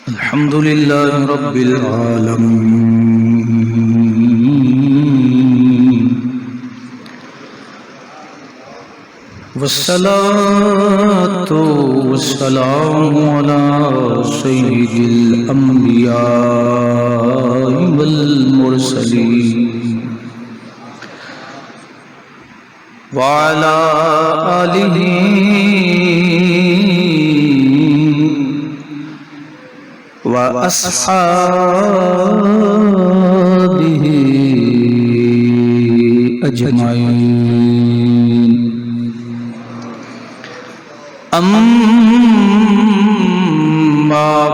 अल्हम्दुलिल्लाहि रब्बिल आलमीन वस्सलातु वस्सलामु अला सय्यिदिल अंबिया वल मुरसलीन व अला आलिहि व अस्हाबिहि अजमाइन। अम्मा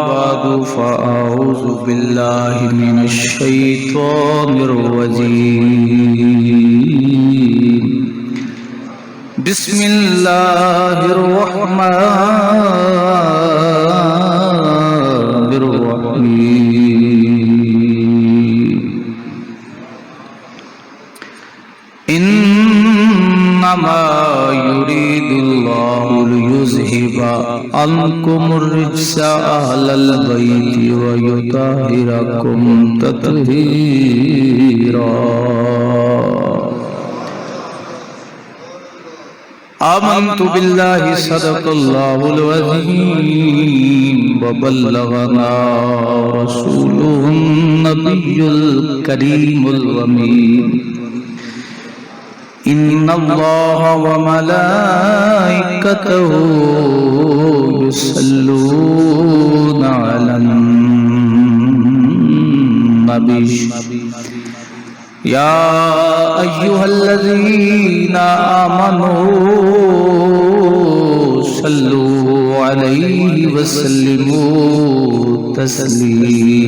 बादु फ़अऊज़ु बिल्लाहि मिनश शैतानिर रजीम। बिस्मिल्लाहिर रहमानिर रहीम। इन्नमा युरीदुल्लाहु लियुज़हिबा अन्कुमुर रिज्सा अहलल बैति व युतहिरकुम तत्हीरा। आमन्तु बिल्लाहि सदक़ल्लाहुल अज़ीम व बल्लगना रसूलुहुन नबियुल करीमुल अमीन। इन्नल्लाहा व मलाइकतहु युसल्लूना अलन नबी या अय्युहल्लज़ीना आमनू सल्लू अलैहि वसल्लिमू तस्लीमा।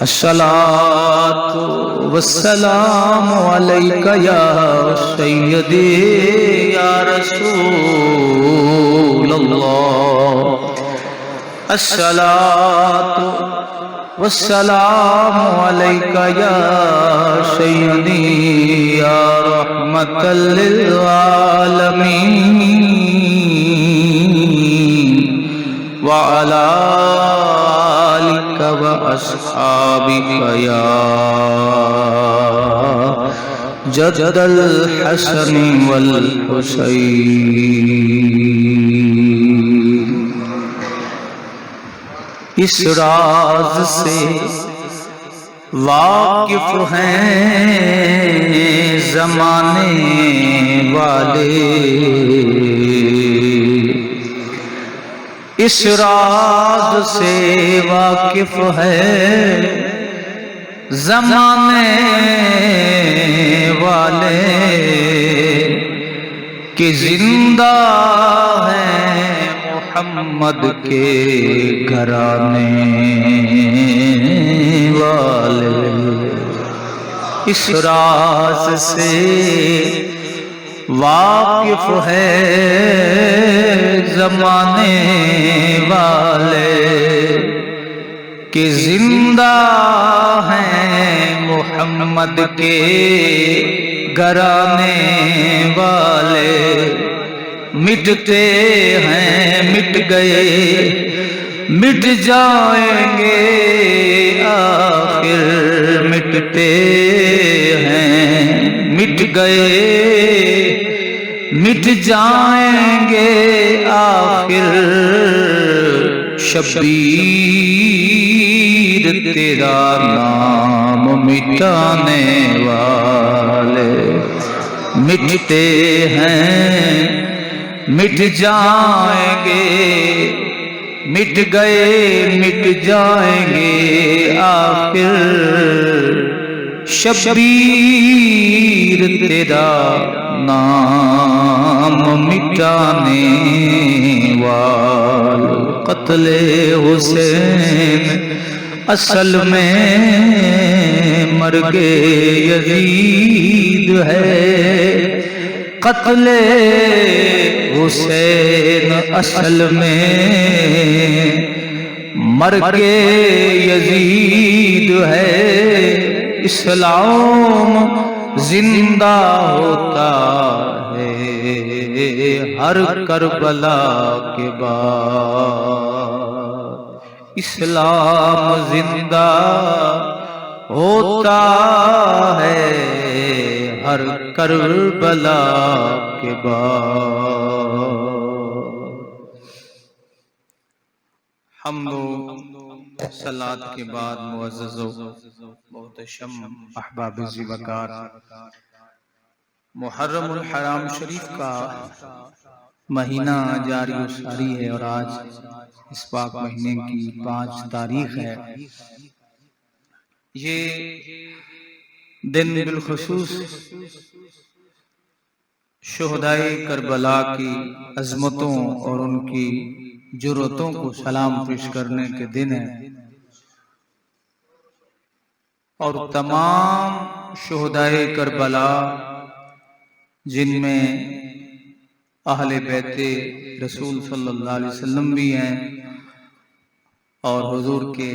अस्सलातु वस्सलामु अलैका या सय्यदी या रसूलल्लाह। अस्सलातु वस्सलामु अलैका या सय्यदी या रहमतल लिल आलमीन व अला आलिका व अस्हाबिका या जद्दल हसन वल हुसैन। इस राज से वाकिफ हैं ज़माने वाले, इस राज से वाकिफ है ज़माने वाले कि जिंदा है मोहम्मद के घराने वाले। इस राज से वाकिफ है ज़माने वाले कि जिंदा हैं मोहम्मद के घराने वाले। मिटते हैं मिट गए मिट जाएंगे आखिर, मिटते हैं मिट गए मिट जाएंगे आखिर। शब्बीर तेरा नाम मिटाने वाले, मिटते हैं मिट जाएंगे मिट गए मिट जाएंगे आखिर। शब्बीर तेरा नाम मिटाने वाले। क़त्ले हुसैन असल में मर्गे यजीद है। क़त्ले हुसैन असल में मर्गे यजीद है। इस्लाम जिंदा होता है हर करबला के बाद इस्लाम जिंदा होता है हर करबला के बाद। हम्दो सलात के बाद मुअज़्ज़ज़ो मोहतशम अहबाब-ए वक़ार, मुहर्रमुल हराम शरीफ का महीना जारी व सारी है और आज इस पाक महीने की 5 तारीख है। ये दिन बिलखुसूस शुहदाए करबला की अज़मतों और उनकी जुर्रतों को सलाम पेश करने के दिन है और तमाम शुहदाए करबला जिनमें अहले बैते रसूल सल्लल्लाहु अलैहि वसल्लम भी हैं और हुजूर के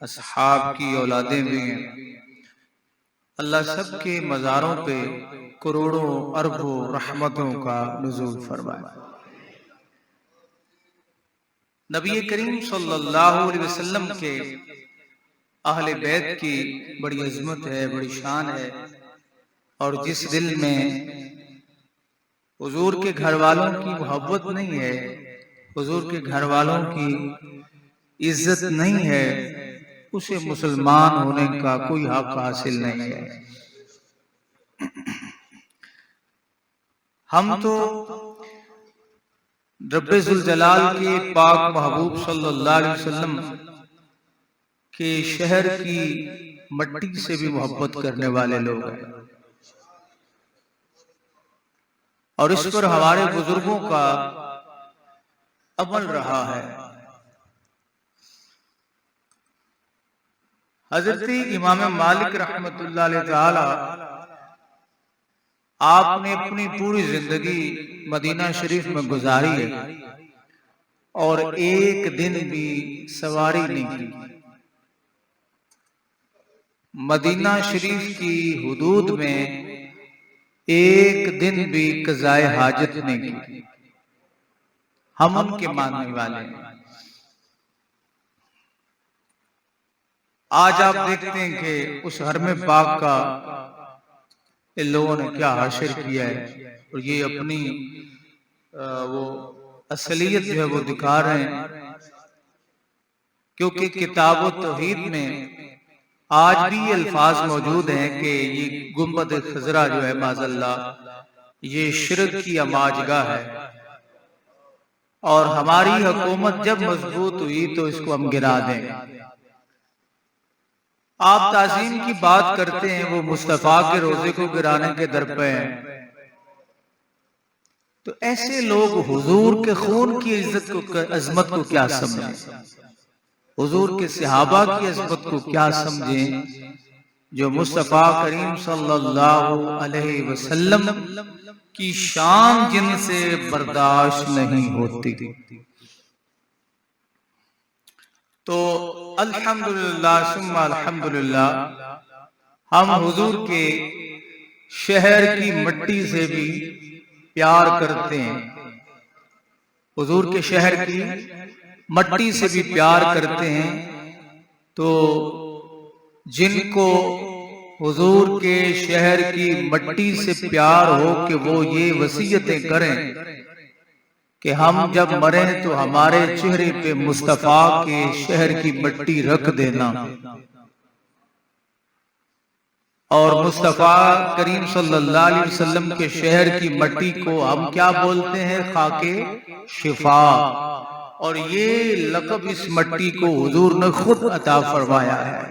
असहाब की औलादें भी हैं, अल्लाह सब के मज़ारों पे करोड़ों अरबों रहमतों का नुज़ूल फरमाए। नबी करीम सल्लल्लाहु अलैहि वसल्लम के अहले बैत की बड़ी अज़मत है, बड़ी शान है और जिस दिल में हुजूर के घर वालों की मोहब्बत नहीं है, हुजूर के घर वालों की इज्जत नहीं है, उसे मुसलमान होने का कोई हक हासिल नहीं है। हम तो रब्बे ज़ुल जलाल के पाक महबूब सल्लल्लाहु अलैहि वसल्लम के शहर की मट्टी से भी मोहब्बत करने वाले लोग हैं और इस पर हमारे बुजुर्गों का अमल रहा है। हजरत इमाम मालिक रहमतुल्लाह अलैह ताला आपने अपनी पूरी जिंदगी मदीना शरीफ में गुजारी है और एक दिन भी सवारी नहीं की। मदीना शरीफ की हुदूद में एक दिन भी कज़ाए हाजत नहीं की। हम उनके मानने वाले हैं। आज आप देखते हैं कि उस हरम पाक का इन लोगों ने क्या हासिल किया है और ये अपनी वो असलियत जो है वो दिखा रहे हैं, क्योंकि किताब तौहीद में आज भी ये अल्फाज मौजूद हैं कि ये गुंबद खजरा जो है माज़अल्लाह ये शिरक की अमाजगाह है और हमारी हुकूमत जब मजबूत हुई तो इसको हम गिरा देंगे। आप ताज़ीम की बात करते हैं, वो मुस्तफा के रोजे को गिराने के दर पे हैं। तो ऐसे लोग हुजूर के खून की इज्जत को, अजमत को क्या समझें, हुजूर के सहाबा की अजमत को क्या समझें, जो मुस्तफा करीम सल्लल्लाहु अलैहि वसल्लम की शान जिनसे बर्दाश्त नहीं होती। तो अल्हम्दुलिल्लाह सुम्मा अल्हम्दुलिल्लाह हम हुजूर के शहर की मिट्टी से भी प्यार करते हैं, हुजूर के शहर की मिट्टी से भी प्यार करते हैं। तो जिनको हुजूर के शहर की मिट्टी से प्यार हो कि वो ये वसीयतें करें कि हम जब मरे तो हमारे चेहरे पे मुस्तफा के शहर की मिट्टी रख देना। और मुस्तफा करीम सल्लल्लाहु अलैहि वसल्लम के शहर की मिट्टी को हम क्या बोलते हैं, खाके शिफा। और ये लक़ब इस मिट्टी को हुजूर ने खुद अता फरमाया है।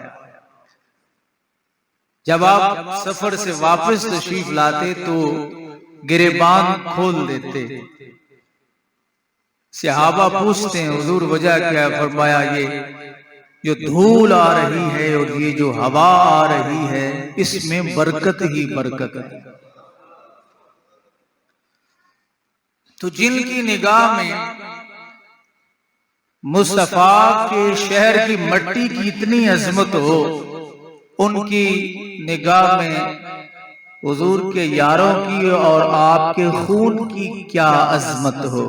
जब आप सफर से वापस तशरीफ लाते तो गिरेबान खोल देते। सहाबा पूछते हैं हुजूर वजह क्या है? फरमाया ये जो धूल आ रही है और ये जो हवा आ रही है इसमें बरकत ही बरकत है। तो जिनकी निगाह में मुस्तफा के शहर की मिट्टी की इतनी अजमत हो, उनकी निगाह में हुजूर के यारों की और आपके खून की क्या अजमत हो।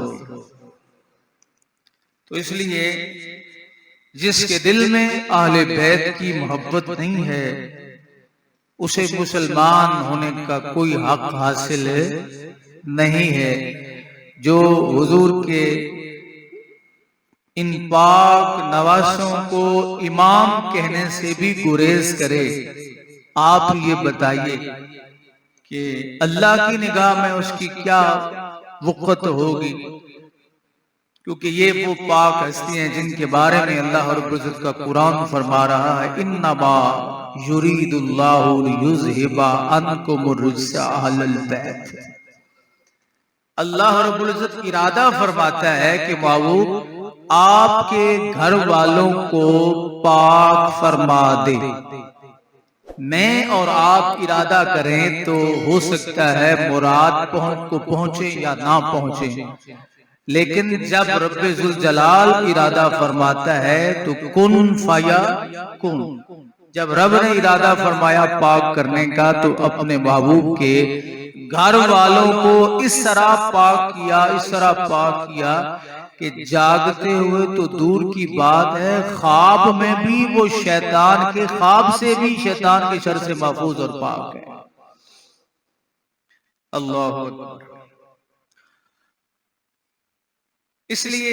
तो इसलिए जिसके दिल में आले बैत की मोहब्बत नहीं है, उसे मुसलमान होने का कोई हक हासिल नहीं है। जो हुजूर के इन पाक नवासों को इमाम कहने से भी गुरेज करे, आप ये बताइए कि अल्लाह की निगाह में उसकी क्या वक़्त होगी। क्योंकि ये वो पाक हस्ती हैं जिनके बारे में अल्लाह रब्बुल इज्जत का कुरान फरमा रहा है, इन्नमा युरीदुल्लाहु लियुज़हिबा अन्कुमुर रिज्सा अहलल बैत। अल्लाह रब्बुल इज्जत इरादा फरमाता है कि महबूब आपके घर वालों को पाक फरमा दे। मैं और आप इरादा करें तो हो सकता है मुराद को पहुंचे या ना पहुंचे, लेकिन जब रब्बे जुल जलाल इरादा फरमाता है तो कुन फया कुन। जब रब ने इरादा फरमाया पाक करने का तो अपने महबूब के घर वालों को इस तरह पाक किया, इस तरह पाक किया कि जागते हुए तो दूर की बात है, ख्वाब में भी वो शैतान के ख्वाब से भी शैतान के शर से महफूज और पाक है। अल्लाह अकबर। इसलिए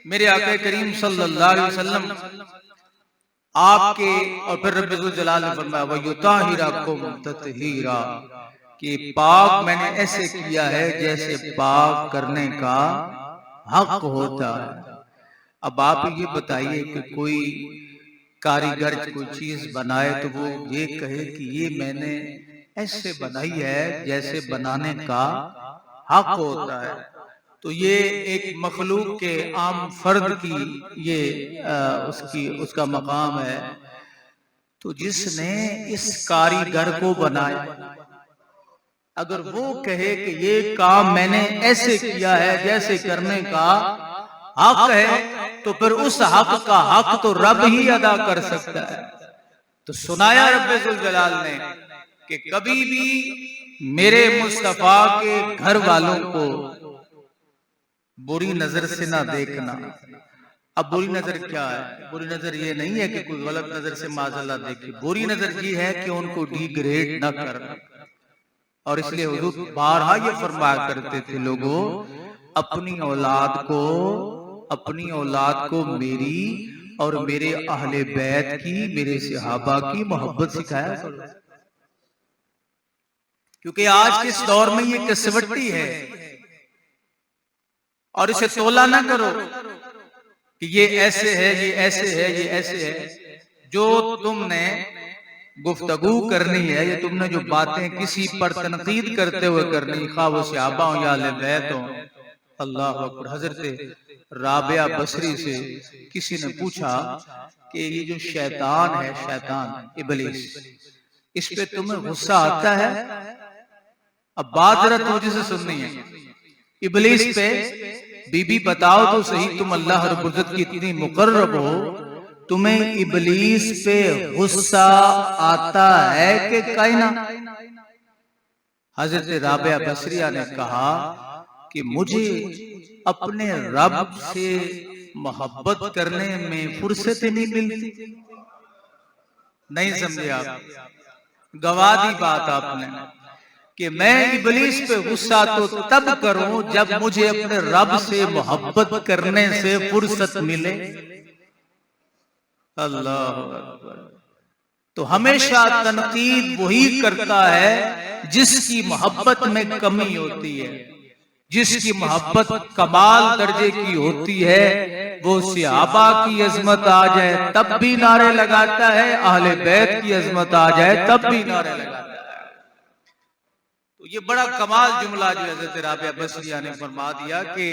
मेरे आका करीम सल्लल्लाहु अलैहि वसल्लम आपके और फिर रब्बुल जलाल ने फरमाया वयुताहिराकुम तत्हीरा, कि पाक मैंने ऐसे किया है जैसे पाक करने का हक होता है। अब आप ये बताइए कि कोई कारीगर कोई चीज बनाए तो वो ये कहे कि ये मैंने ऐसे बनाई है जैसे बनाने का हक होता है। तो ये एक मखलूक के आम फर्द की ये उसका मकाम है। तो जिसने इस कारीगर को बनाया, अगर वो कहे कि ये काम मैंने ऐसे किया है जैसे करने का हक है, तो फिर उस हक का हक तो रब ही अदा कर सकता है। तो सुनाया रब्बे जुल जलाल ने कि कभी भी मेरे मुस्तफा के घर वालों को बुरी नजर से ना देखना। अब बुरी नजर क्या है? बुरी नजर ये नहीं है कि कोई गलत नजर से माजल्ला देखे, बुरी नजर ये है कि उनको डिग्रेड ना करना। और इसलिए हुजूर बारहा ये फरमाया करते थे, लोगों अपनी औलाद को मेरी और मेरे अहले बैत की, मेरे सहाबा की मोहब्बत सिखाया करो। क्योंकि आज के इस दौर में ये कसवट्टी है और इसे तोला ना करो कि ये ऐसे है, ये ऐसे है, ये ऐसे है। जो तुमने गुफ्तगू करनी है, ये तुमने जो बातें किसी पर तनकीद करते हुए करनी, खा वो सहाबा हो या अहले बैत हो। अल्लाह अकबर। हजरत राबिया बसरी से किसी ने पूछा कि ये जो शैतान है, शैतान इबलीस, इस पे तुम्हें गुस्सा आता है? अब बात जरा तुझे से सुननी है। इबलीस पे बीबी बताओ तो सही, तुम अल्लाह रब्बुल इज्जत की इतनी मुकर्रब हो, तुम्हें इबलीस पे गुस्सा आता है कि कायना? हजरत राबिया बसरिया ने कहा कि मुझे अपने रब से मोहब्बत करने में फुर्सत नहीं मिलती। नहीं समझे आप? गवा दी बात आपने कि मैं इबलीस पे गुस्सा तो तब करूं जब मुझे अपने रब से मोहब्बत करने से फुर्सत मिले। अल्लाह अकबर। तो हमेशा तनकीद वही करता है जिसकी मोहब्बत में कमी होती है। जिसकी मोहब्बत कमाल दर्जे की होती है, वो सहाबा की अजमत आ जाए तब भी नारे लगाता है, अहले बैत की अजमत आ जाए तब भी नारे लगाता है। तो ये बड़ा कमाल जुमला जो हज़रत राबिया बसरिया ने फरमा दिया कि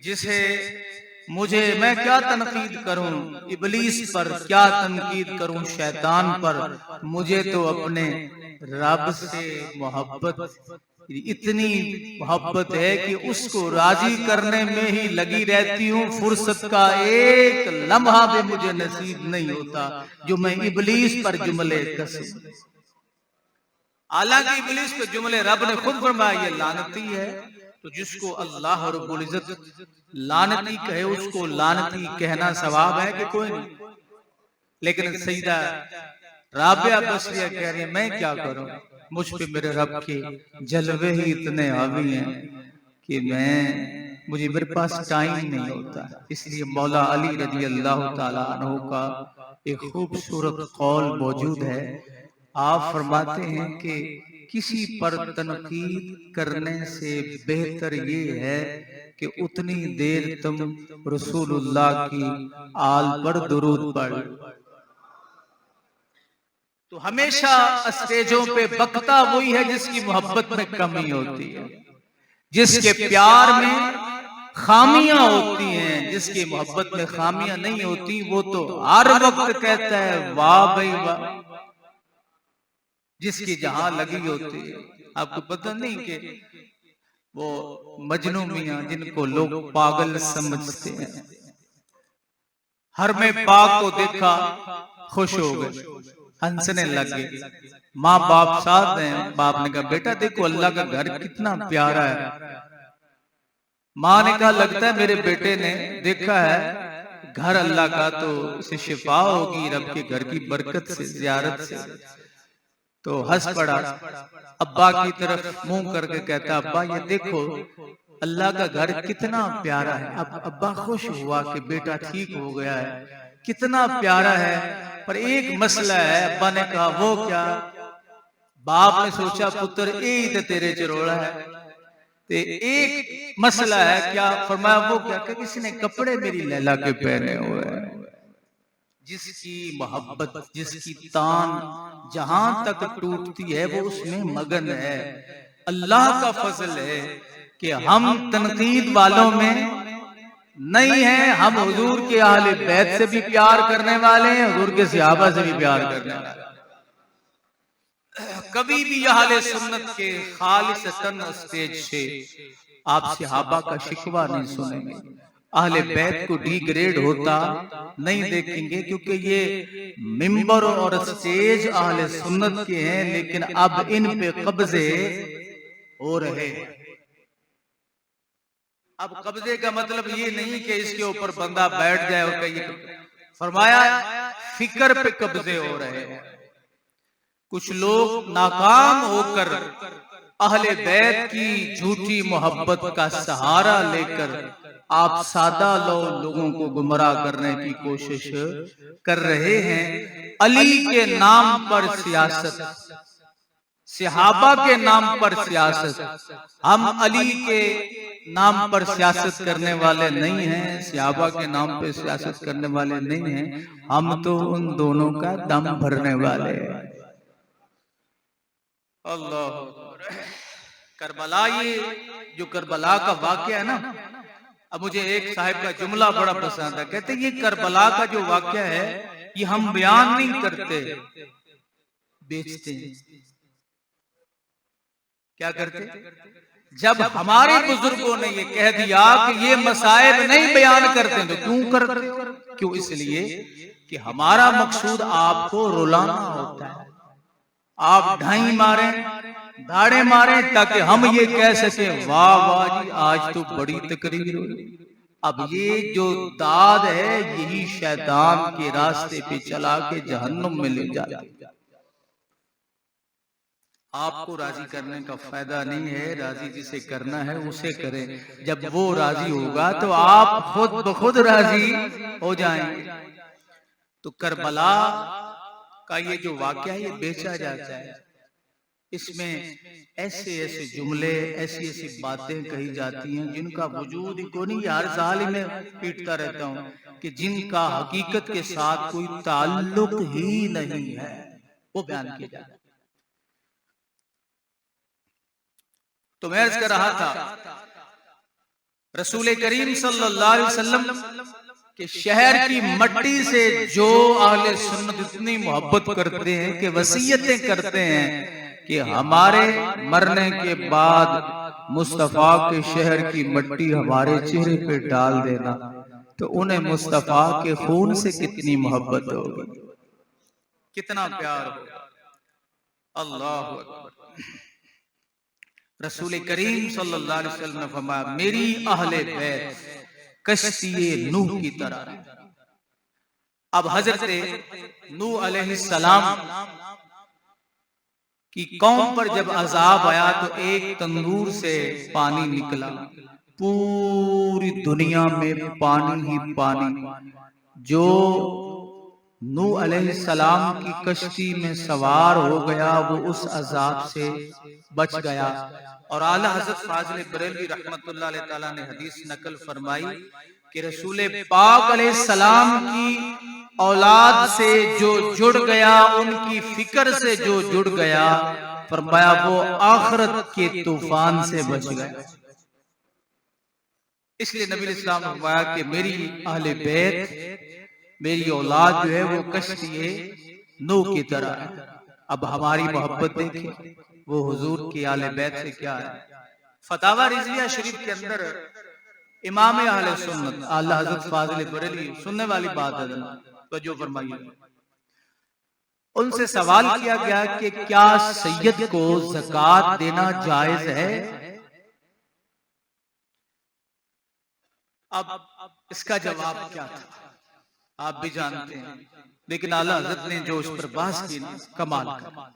जिसे मुझे, मैं क्या तनकीद करूं इबलीस पर, क्या तनकीद करूं शैतान पर, मुझे तो अपने रब से मोहब्बत, इतनी मोहब्बत है कि उसको राजी करने में ही लगी रहती हूँ। फुर्सत का एक लम्हा भी मुझे नसीब नहीं होता जो मैं इबलीस पर जुमले कसूं। हालांकि इब्लीस पे जुमले रब ने खुद फरमाया ये लानती है, तो जिसको अल्लाह रब्बुल इज्जत लानती कहे उसको लानती कहना सवाब है कि कोई नहीं। लेकिन सईदा राबिया बसरिया कह रही है मैं क्या करूं, मुझ पे मेरे रब के जलवे ही इतने हावी हैं कि मुझे मेरे पास टाइम नहीं होता। इसलिए मौला अली रजी अल्लाह ताला अन्हु का एक खूबसूरत कौल मौजूद है। आप फरमाते हैं कि किसी पर तनकीद करने से बेहतर ये है कि उतनी देर तुम रसूलुल्लाह की आल पर दुरूद पढ़। तो हमेशा स्टेजों पे बकता वही है जिसकी मोहब्बत में कमी होती है, जिसके प्यार में खामियां होती हैं। जिसकी मोहब्बत में खामियां नहीं होती वो तो हर वक्त कहता है वाह भाई वाह। जिसकी जहां लगी होती है, आपको पता नहीं कि वो मजनू मियां जिनको लोग पागल समझते हैं, हर में पाक को देखा खुश हो गए, हंसने लगे। माँ बाप साथ हैं, बाप ने कहा बेटा देखो अल्लाह का घर कितना प्यारा है। माँ ने कहा लगता है मेरे बेटे ने देखा है घर अल्लाह का तो उसे शिफा होगी रब के घर की बरकत से, जियारत से। तो हंस पड़ा, अब्बा की तरफ मुंह करके कहता अब्बा ये देखो अल्लाह का घर कितना प्यारा है। अब अब्बा खुश हुआ कि बेटा ठीक हो गया है, कितना प्यारा है। पर एक मसला है, अब्बा ने कहा वो क्या? बाप ने सोचा पुत्र यही तो तेरे चरोड़ा है, ते एक मसला है क्या? फरमाया वो क्या? कि किसी ने कपड़े मेरी लैला के पहने हुए हैं। जिसकी मोहब्बत, जिसकी तान जहां तक टूटती है वो उसमें मगन है। अल्लाह का फजल है कि हम तनकीद वालों में नहीं है। हम हुजूर के अहले बैत से भी प्यार करने वाले हैं, हुजूर के सहाबा से भी प्यार करने वाले। कभी भी अहले सुन्नत के खालिसतन स्टेज से आप सहाबा का शिकवा नहीं सुनेंगे, अहले बैत को डिग्रेड होता नहीं देखेंगे, क्योंकि ये मिंबर और स्टेज अहले सुन्नत के हैं। लेकिन अब इन पे कब्जे हो रहे हैं। अब कब्जे का मतलब ये नहीं कि इसके ऊपर बंदा बैठ जाए और कहीं, फरमाया फिक्र पे कब्जे हो रहे हैं। कुछ लोग नाकाम होकर अहले बैत की झूठी मोहब्बत का सहारा लेकर आप सादा लोगों को गुमराह करने की कोशिश कर रहे हैं। अली के नाम पर सियासत, सहाबा के नाम पर सियासत। हम अली के नाम पर सियासत करने वाले नहीं हैं, सहाबा के नाम पर सियासत करने वाले नहीं हैं। हम तो उन दोनों का दम भरने वाले हैं। अल्लाह। करबला, ये जो करबला का वाकया है ना, अब मुझे एक साहिब का जुमला बड़ा पसंद है। कहते ये करबला का जो वाकया है ये हम बयान नहीं करते, बेचते हैं। क्या करते? जब हमारे बुजुर्गों ने ये कह दिया कि ये मसाइब नहीं बयान करते तो क्यों करते? क्यों? इसलिए कि हमारा मकसूद आपको रुलाना होता है। आप ढाई मारे, दाड़े मारे, ताकि हम ये कह सके वाह वाह जी आज तो बड़ी तकरीर हुई। अब ये जो दाद है यही शैतान के रास्ते पे चला के जहन्नुम में ले जाती है। आपको राजी करने का फायदा नहीं है, राजी जिसे करना है उसे करें। जब वो राजी होगा तो आप खुद ब खुद राजी हो जाएंगे। तो करबला का ये जो वाकया है ये बेचा जाता है। इसमें ऐसे ऐसे जुमले, ऐसी ऐसी बातें कही जाती हैं जिनका वजूद ही को नहीं। हर साल ही मैं पीटता रहता हूँ कि जिनका हकीकत के साथ कोई ताल्लुक ही नहीं है वो बयान किया जाता है। तो मैं अर्ज कर रहा था रसूल करीम सल्लल्लाहु अलैहि वसल्लम के शहर की मट्टी से जो अहले सुन्नत इतनी मोहब्बत करते हैं कि वसीयतें करते हैं कि हमारे मरने के बाद मुस्तफा के शहर की मट्टी हमारे चेहरे पे डाल देना, तो उन्हें मुस्तफा के खून से कितनी मोहब्बत होगी, कितना प्यार होगा। अल्लाह रसूल करीम सल्लल्लाहु अलैहि वसल्लम ने फरमाया, मेरी अहले बैत कश्ती नूह की तरह। अब हजरत नूह अलैहिस्सलाम की कौम पर जब अजाब आया तो एक तंदूर से पानी निकला, पूरी दुनिया में पानी ही पानी। जो नूह अलैहिस्सलाम की कश्ती में सवार हो गया वो उस अजाब से बच गया। और आला हजरत फाजिल बरेलवी रहमतुल्लाह अलैह ताला ने हदीस नकल फरमाई कि रसूल पाक अलैहिस्सलाम की औलाद से जो जुड़ गया, उनकी फिक्र से जो जुड़ गया, फरमाया वो आखिरत के तूफान से बच गया। इसलिए नबी इस्लाम ने फरमाया कि मेरी अहले बैत, मेरी औलाद जो है वो कश्ती नूह की तरह है। अब हमारी मोहब्बत देखें, वो हुजूर की आले बैत से क्या है। फतावा रिजविया शरीफ के अंदर इमाम अहले सुन्नत आला हज़रत फाजिल बरेलवी, सुनने वाली बात है तो जो फरमाइए, उनसे सवाल किया गया कि क्या सैयद को ज़कात देना जायज है। अब इसका जवाब क्या था आप भी जानते हैं, लेकिन आला हज़रत ने जो उस पर बहस की ना, कमाल का।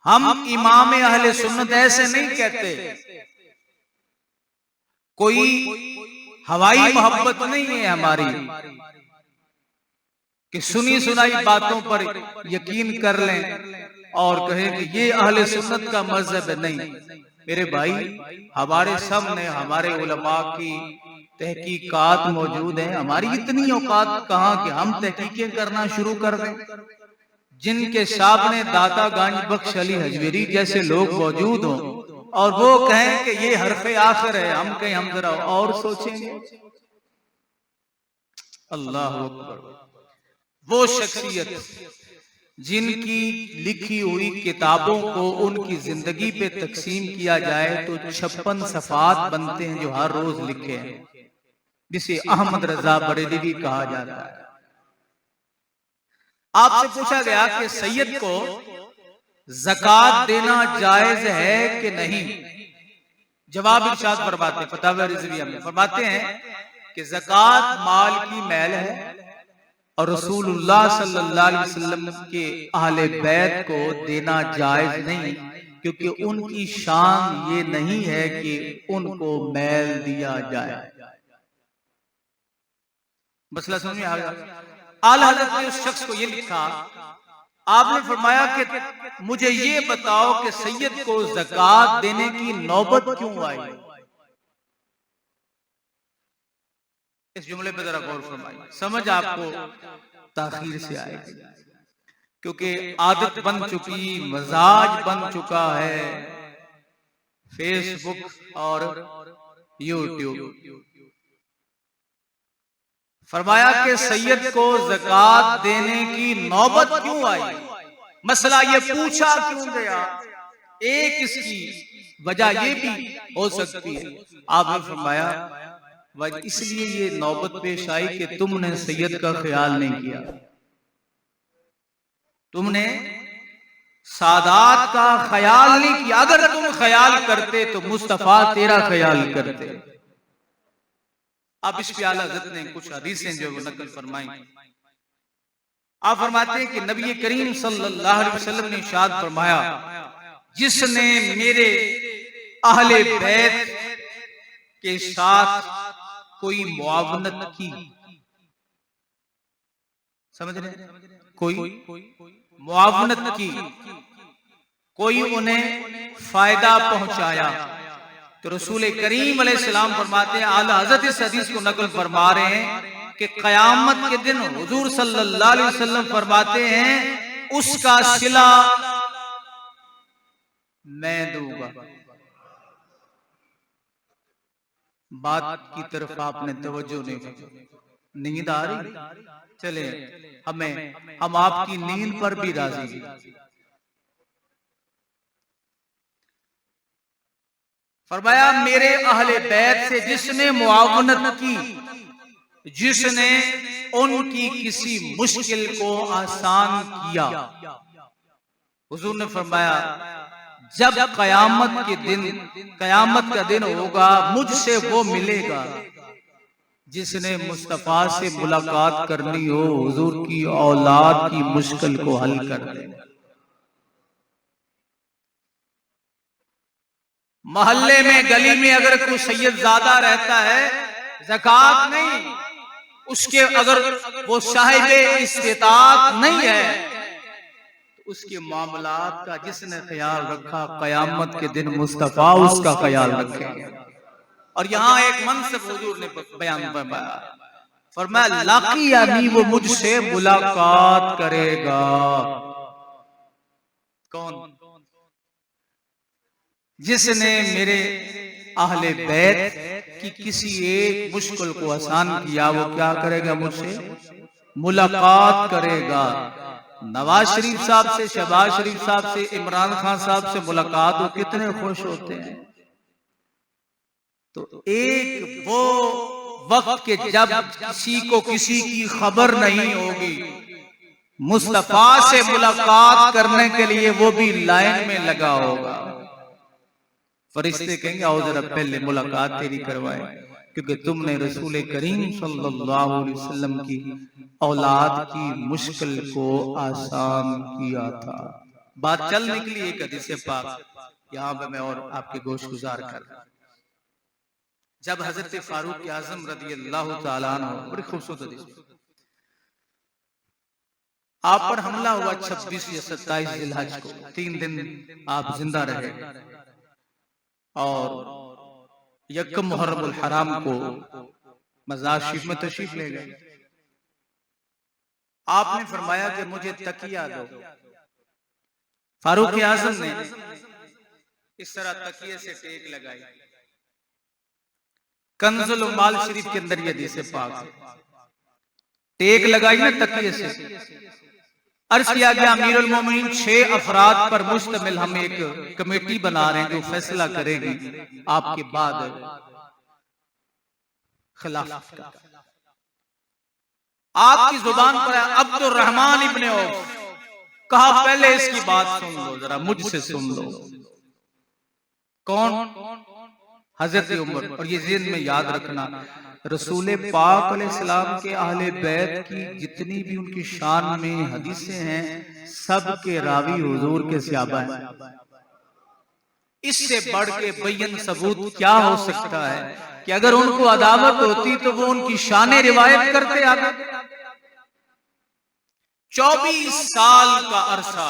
हम इमाम अहले सुन्नत ऐसे नहीं कहते, कोई हवाई मोहब्बत नहीं है हमारी कि सुनी सुनाई बातों पर यकीन कर लें और कहें कि ये अहले सुन्नत का मजहब है। नहीं मेरे भाई, हमारे सामने हमारे उलमा की तहकीकात मौजूद हैं। हमारी इतनी औकात कहाँ कि हम तहकीकें करना शुरू कर दें। जिनके सामने दाता गांज बख्श अली हजवेरी जैसे लोग मौजूद हों और वो कहें कि ये हरफे आखिर है, हम कहें हम जरा और सोचेंगे। अल्लाह अकबर। वो शख्सियत जिनकी लिखी हुई किताबों को उनकी जिंदगी पे तकसीम किया जाए तो 56 सफ़ात बनते हैं जो हर रोज लिखे हैं, जिसे अहमद रजा बरेलवी कहा जाता है। आपसे पूछा गया कि सैयद को ज़कात देना जायज है कि नहीं। जवाब इरशाद फरमाते हैं, फतावा रिज़विया में फरमाते हैं कि ज़कात माल की मैल है और रसूलुल्लाह सल्लल्लाहु अलैहि वसल्लम के अहले बैत को देना जायज नहीं, क्योंकि उनकी शान ये नहीं है कि उनको मैल दिया जाए। मसला समझ में आ गया। आला हज़रत ने उस शख्स को ये लिखा, आपने फरमाया कि मुझे ये बताओ कि सैयद को ज़कात देने की नौबत क्यों आई। इस जुमले पर जरा गौर फरमाइए, समझ आपको ताखीर से आएगी, क्योंकि आदत बन चुकी, मजाज बन चुका है फेसबुक और यूट्यूब। फरमाया कि सैयद को ज़कात देने की नौबत क्यों आई, मसला ये पूछा क्यों गया। एक इसकी वजह ये भी हो सकती है, आपने फरमाया इसलिए ये नौबत पेश आई कि तुमने सैयद का ख्याल नहीं किया, तुमने सादात का ख्याल नहीं किया। अगर तुम ख्याल करते तो मुस्तफा तेरा ख्याल करते। अब इस पे आला हज़रत ने कुछ हदीसें जो नकल फरमाई। आप फरमाते हैं कि नबी करीम सल्लल्लाहु अलैहि वसल्लम ने इरशाद फरमाया, जिसने मेरे अहले बैत के साथ कोई मुआवनत की, समझ रहे हैं, कोई मुआवनत की, कोई उन्हें फायदा पहुंचाया, तो रसूल करीम अलैहिस्सलाम फरमाते हैं, आला हज़रत इस हदीस को नकल फरमा रहे हैं कि क़यामत के दिन हुजूर सल्लल्लाहु अलैहि वसल्लम फरमाते हैं उसका सिला मैं दूंगा। बात की तरफ आपने तवज्जो नहीं की। नींद आ रही, चले हम आपकी नींद पर भी राजी। फरमाया मेरे अहले बैत से जिसने मुआवनत की, जिसने उनकी किसी मुश्किल को आसान किया, हुजूर ने फरमाया जब कयामत का दिन होगा, मुझसे वो मिलेगा जिसने मुस्तफा से मुलाकात करनी हो, हुजूर की औलाद की मुश्किल को हल कर दे। मोहल्ले में, गली में अगर कोई सैयद ज्यादा रहता है, ज़कात नहीं, उसके अगर वो साहिबे इस्तिताअत नहीं है, तो उसके मामलात का जिसने ख्याल रखा, कयामत के दिन मुस्तफा उसका ख्याल रखेंगे। और यहाँ एक मनसब हुजूर ने बयान फरमाया, फरमाया लाकी यानी वो मुझसे मुलाकात करेगा। कौन? जिसने मेरे अहले बैत की किसी एक मुश्किल को आसान किया, वो क्या करेगा? मुझसे मुलाकात करेगा। नवाज शरीफ साहब से, शहबाज शरीफ साहब से, इमरान खान साहब से मुलाकात हो, कितने खुश होते हैं। तो एक वो वक्त के जब किसी को किसी की खबर नहीं होगी, मुस्तफा से मुलाकात करने के लिए वो भी लाइन में लगा होगा। फरिश्ते कहेंगे आओ जरा पहले मुलाकात तेरी करवाए, क्योंकि तुमने रसूल करीम सल्लल्लाहु अलैहि वसल्लम की औलाद की मुश्किल को आसान किया था। बात चल निकली एक हदीस पाक, यहाँ पे मैं और आपके गोश गुजार कर, जब हजरत फारूक आजम रदी अल्लाह तआला अन्हु, बड़ी खूबसूरत हदीस, आप पर हमला हुआ 26 या 27 जिलहज को, 3 दिन आप जिंदा रहे और यकम मुहर्रमुल हराम को मज़ार शरीफ में तशरीफ ले गए। आपने फरमाया कि मुझे तकिया दो। फारूक आज़म ने इस तरह तकिए से टेक लगाई। कंजुल माल शरीफ के अंदर ये हदीस पाक, टेक लगाई ना तकिए से। अर्ज किया गया अमीरुल मोमिनीन 6 अफराद पर मुश्तमिल हम एक कमेटी बना रहे हैं जो फैसला करेगी आपके बाद खिलाफत का। आपकी जुबान पर अब्दुर्रहमान इब्ने औफ, कहा पहले इसकी बात सुन लो, जरा मुझसे सुन लो। कौन? हजरत उमर। और ये ज़हन में याद रखना, रसूल पाक अलैहिस्सलाम के अहले बैत की जितनी भी उनकी शान में हदीसें हैं, सब के रावी हुजूर के सहाबा हैं। इससे बढ़ के बयन सबूत क्या हो सकता है कि अगर उनको अदावत होती तो वो उनकी शान रिवायत करते आगे। 24 साल का अरसा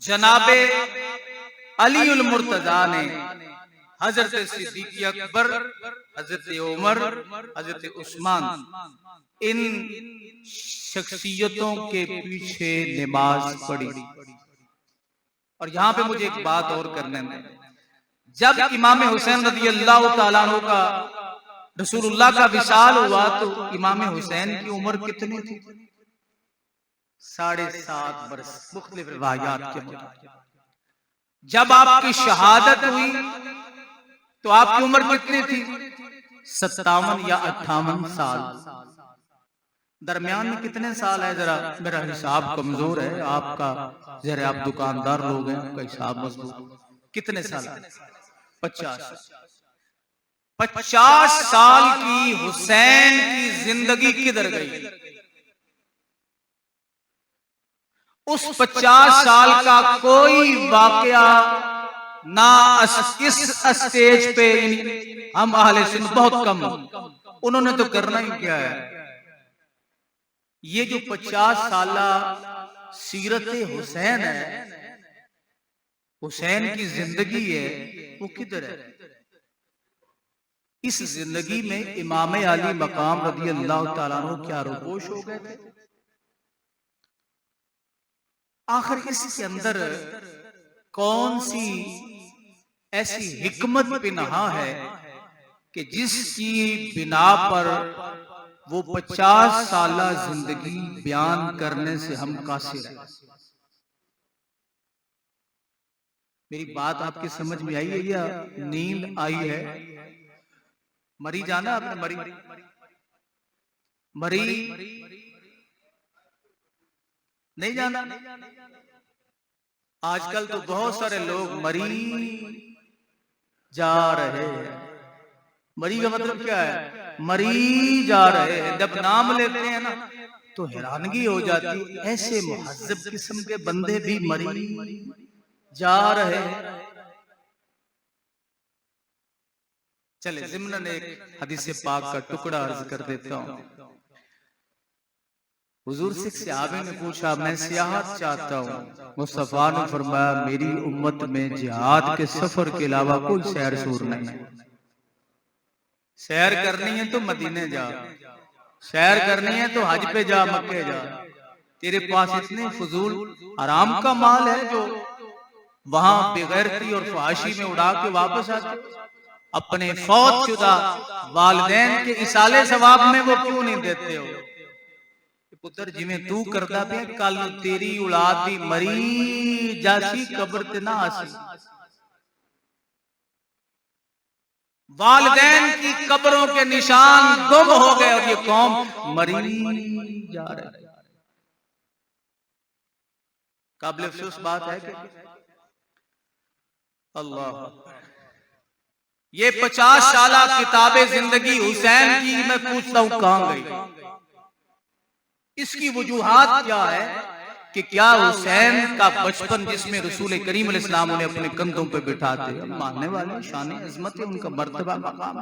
जनाबे अलीउल मुर्तजा ने हजरत सिद्दीक अकबर, हजरत उमर, हजरत उस्मान, इन शख्सियतों के पीछे नमाज पढ़ी। और यहां पे मुझे एक बात और करने में, जब इमाम हुसैन रज़ी अल्लाह तआला अन्हु का रसूलुल्लाह का विसाल हुआ तो इमाम हुसैन की उम्र कितनी थी? 7.5 बरस, मुख्तलिफ रिवायात के मुताबिक। जब आपकी शहादत हुई तो आपकी उम्र कितनी थी? 57 या 58 साल। दरमियान में कितने साल है? जरा मेरा हिसाब कमजोर है, आपका जरा आप दुकानदार लोग हैं, आपका हिसाब मजबूत। कितने साल? 50। 50 साल की हुसैन की जिंदगी किधर गई? उस 50 साल का कोई वाकया ना इस स्टेज पे हम अहले सुन्नत बहुत कम, उन्होंने तो करना ही क्या है। ये जो 50 साला सीरत हुसैन है, हुसैन की जिंदगी है, वो किधर है? इस जिंदगी में इमाम अली मकाम रज़ी अल्लाह तआला अन्हु क्या रूपोश हो गए थे। आखिर इसके अंदर कौन सी ऐसी हिकमत बिनहा है कि जिसकी बिना पर वो 50 साला जिंदगी बयान करने से हम कासिर हैं। मेरी बात आपकी समझ में आई है या नींद आई है? मरी जाना आपने? मरी नहीं जाना। आजकल तो बहुत सारे लोग मरी जा रहे हैं। मरी का मतलब क्या है? मरी जा रहे हैं। जब नाम लेते हैं ना तो हैरानगी हो जाती, ऐसे मुहज्जब किस्म के बंदे भी मरी जा रहे हैं। चले ज़िम्नन एक हदीस पाक का टुकड़ा अर्ज कर देता हूँ। हुजूर से सहाबे ने पूछा, मैं सियाहत चाहता हूँ। मुस्तफा ने फरमाया, मेरी उम्मत में जिहाद के सफर के अलावा कोई सैर सूर नहीं है। सैर करनी है तो मदीने जा, सैर करनी है तो हज पे जा, मक्के जा। तेरे पास इतने फजूल आराम का माल है जो वहां बेगैरती और फहाशी में उड़ा के वापस आते। अपने फौत शुदा वालिदैन के इसाले सवाब में वो क्यों नहीं देते हो? पुत्र जिमें तू करदा पे कल तेरी औलाद दी मरी जासी कब्र ते ना आसी। वालिदैन की कब्रों के निशान गुम हो गए और ये कौम मरी जा रही। काबिल अफसोस बात है कि अल्लाह, ये 50 साला किताबे जिंदगी हुसैन की मैं पूछता हूं कहां गई? इसकी वजूहात क्या है कि क्या हुसैन का बचपन जिसमें रसूल करीम अलैहिस्सलाम उन्हें अपने कंधों पे बिठाते, मानने वाले शान अजमत है, उनका मर्तबा मकाम,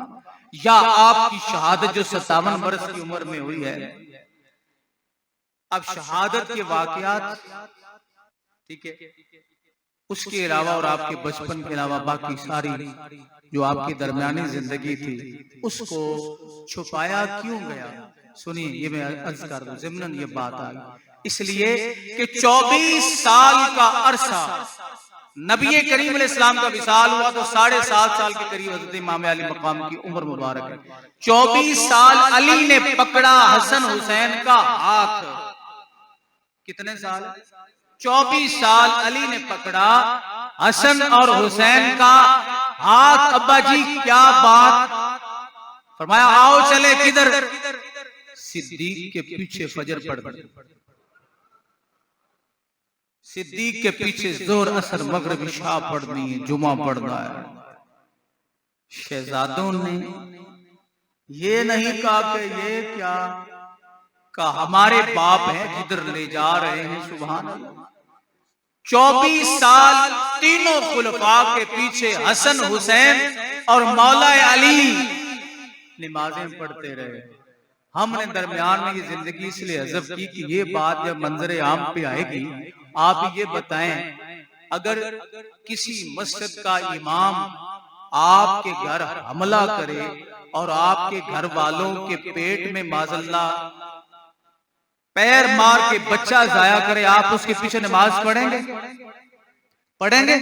या आपकी शहादत जो 57 बरस की उम्र में हुई है। अब शहादत के वाकयात ठीक है, उसके अलावा और आपके बचपन के अलावा बाकी सारी जो आपकी दरमियानी जिंदगी थी उसको छुपाया क्यों गया? सुनिए, ये मैं अर्ज कर दूं ज़िम्नन ये बात आई इसलिए कि 24 साल का अरसा नबी करीम अलैहिस्सलाम का विसाल हुआ तो 7.5 साल के करीब हज़रत इमाम अली मकाम की उम्र मुबारक है। 24 साल अली ने पकड़ा हसन हुसैन का हाथ। कितने साल? 24 साल अली ने पकड़ा हसन और हुसैन का हाथ। अब्बा जी क्या बात? फरमाया, आओ चले। किधर? सिद्दीक के पीछे फजर पढ़ दी। सिद्दीक के पीछे जोर असर मगरिब इशा पढ़नी है, जुमा पढ़ना है। शहजादों ने ये नहीं कहा कि ये क्या का हमारे बाप हैं जिधर ले जा रहे हैं। सुभान अल्लाह। 24 साल तीनों खुलफा के पीछे हसन हुसैन और मौला अली नमाजें पढ़ते रहे। हमने दरमियान में ये जिंदगी इसलिए हज़ब की कि ये बात जब मंजरे आम पे आएगी, आप ये बताएं, अगर किसी मस्जिद का इमाम आपके घर हमला करे और आपके घर वालों के पेट में माज़अल्लाह पैर मार के बच्चा जाया करे, आप उसके पीछे नमाज पढ़ेंगे? पढ़ेंगे?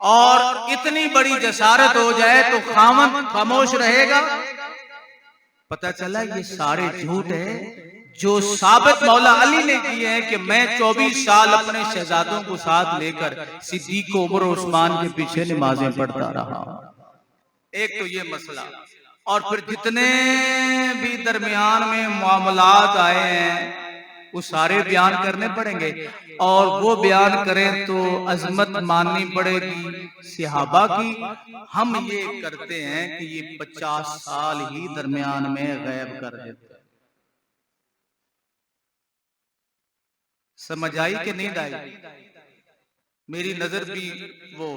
और इतनी बड़ी जसारत हो जाए तो खामन खामोश रहेगा? पता चला ये सारे झूठ है जो साबित मौला अली ने किए हैं कि मैं 24 साल अपने शहजादों को साथ लेकर सिद्दीक उमर उस्मान के पीछे नमाजें पढ़ता रहा। एक तो ये मसला, और फिर जितने भी दरमियान में मामलात आए हैं वो सारे बयान करने पड़ेंगे, और वो बयान करें तो अजमत माननी पड़ेगी सहाबा की। हम ये करते हैं कि ये 50 साल ही दरमियान में गैब कर देते हैं। समझ आई कि नींद आई? मेरी नजर भी वो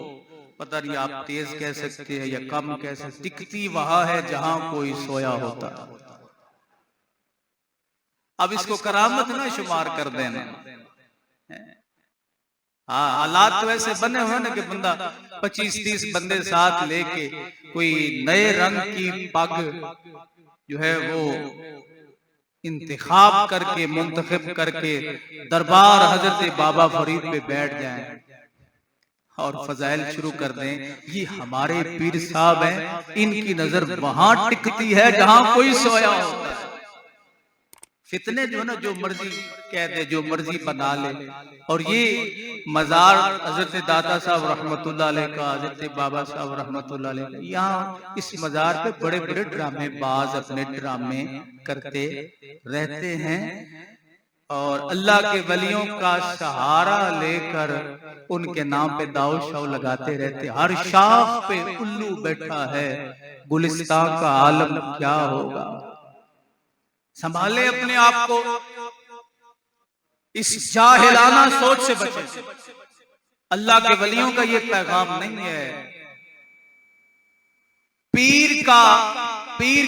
पता नहीं आप तेज कह सकते हैं या कम कह सकते, टिकती वहां है जहां कोई सोया होता। अब इसको करामत ना शुमार कर देना। हाँ, हालात तो ऐसे बने हुए ना कि बंदा 25-30 बंदे साथ लेके कोई नए रंग की पग जो है वो इंतखाब करके मुंतखब करके दरबार हजरत बाबा फरीद पे बैठ जाए और फजाइल शुरू कर दें। ये हमारे पीर साहब हैं, इनकी नजर वहां टिकती है जहां कोई सोया होता है। फितने जो ना जो मर्जी कह दे, जो मर्जी बना ले। और ये मजार हजरत दाता साहब रहमतुल्लाह अलैह का, हजरत बाबा साहब रहमतुल्लाह अलैह का, यहाँ इस मजार पे बड़े बड़े ड्रामे बाज अपने ड्रामे करते रहते हैं। और अल्लाह के वलियों का सहारा लेकर उनके नाम पे दाव शाव लगाते रहते। हर शाख पे उल्लू बैठा है, गुलिस्तान का आलम क्या होगा। संभाले अपने आप को, इस जाहिलाना सोच से बचे। अल्लाह के वलियों का ये पैगाम नहीं है। पीर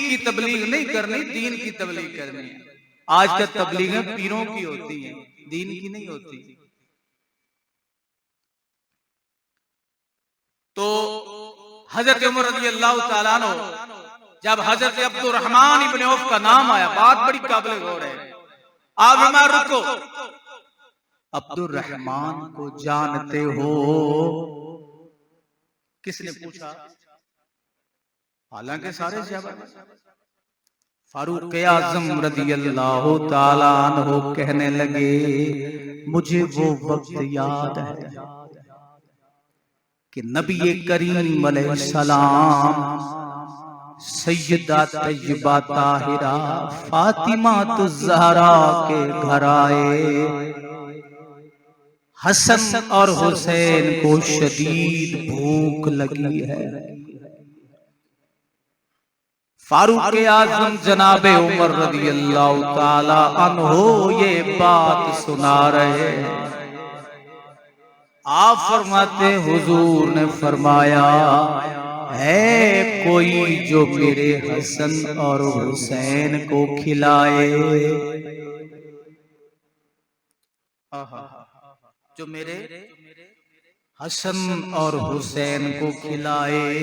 की तबलीग नहीं करनी, दीन की तबलीग करनी है। आज तक तबलीगें पीरों की होती हैं, दीन की नहीं होती। तो हजरत उमर रज़ी अल्लाह तआला अन्हु, जब हजरत अब्दुर्रहमान इब्न औफ का नाम आया, बात बड़ी काबिल गौर है। आप बीमार रुको, अब्दुर्रहमान को जानते हो? किसने पूछा? हालांकि सारे सहाबा। फारूक आज़म रज़ियल्लाहु ताला अन्हु कहने लगे, मुझे वो वक्त याद है कि नबी करीम अलैहिस्सलाम सैयदा तैयबा ताहिरा फातिमा ज़हरा के घर आए। हसन और हुसैन को शदीद भूख लगी है। फारूक आज़म जनाबे उमर रज़ियल्लाहु ताला अन्हु ये बात सुना रहे हैं। आप फरमाते, हुजूर ने फरमाया, है कोई जो मेरे हसन और हुसैन को खिलाए? जो मेरे हसन और हुसैन को खिलाए।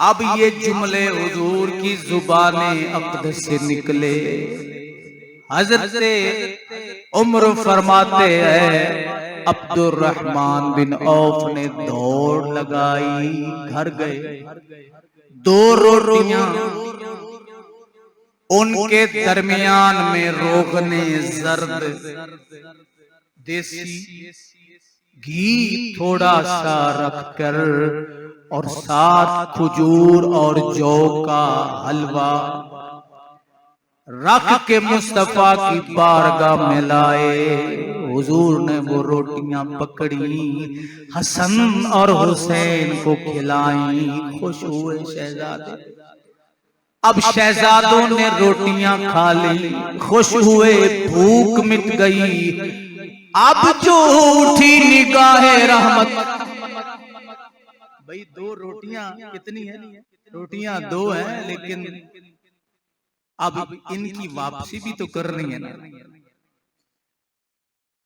अब ये जुमले हुजूर की जुबाने अक़दस से निकले। हज़रत उमर फरमाते हैं, अब्दुर्रहमान बिन औफ ने दौड़ लगाई, घर गए। 2 रोटियां उनके दरमियान में रोगने जर्द देसी घी थोड़ा सा रखकर और साथ खजूर और जौ का हलवा रख के मुस्तफा की बारगाह में लाए। हुजूर ने वो रोटियां पकड़ी, हसन और हुसैन को खिलाई। खुश हुए शहजादे। अब शहजादों ने रोटियां खा ली, खुश हुए, भूख मिट गई। अब जो उठी निगाहे रहमत। भाई 2 रोटियां कितनी है? रोटियां 2 हैं, लेकिन अब इनकी वापसी भी तो करनी है ना।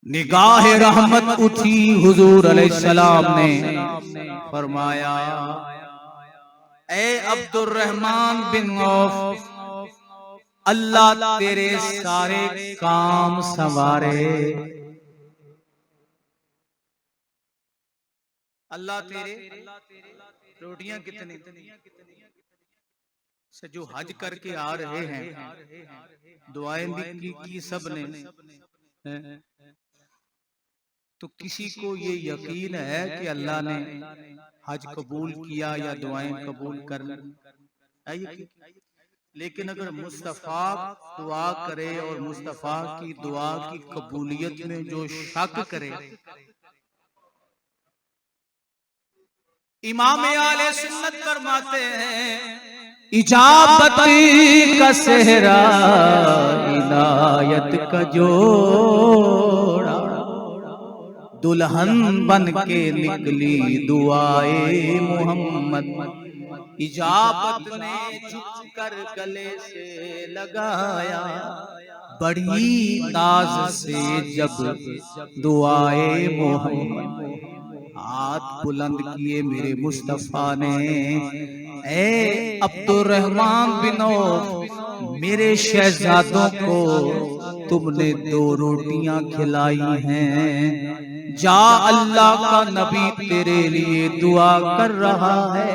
निगाह रहमत उठी। हुजूर अलैहिस्सलाम ने फरमाया, ए अब्दुर्रहमान बिन औफ, अल्लाह तेरे सारे काम संवारे। अल्लाह तेरे रोटियां कितनी से जो हज करके आ रहे हैं, दुआएं भी की सब ने, तो किसी को ये यकीन है कि अल्लाह ने हज कबूल किया या दुआएं कबूल कर ली। लेकिन अगर मुस्तफा दुआ करे और मुस्तफा की दुआ की कबूलियत में जो शक करे, इमाम आले सुन्नत फरमाते हैं, इजाबत का सेहरा इनायत का जोड़ा, दुल्हन बन के निकली दुआए मोहम्मद। इजाबत ने झुक कर गले से लगाया, बड़ी नाज से जब दुआए मोहम्मद। हाथ बुलंद किए मेरे मुस्तफा ने, ए अब्दुर्रहमान बिन औफ, मेरे शहजादों को तुमने 2 रोटियां खिलाई हैं। जा, अल्लाह का नबी तेरे लिए दुआ कर रहा है।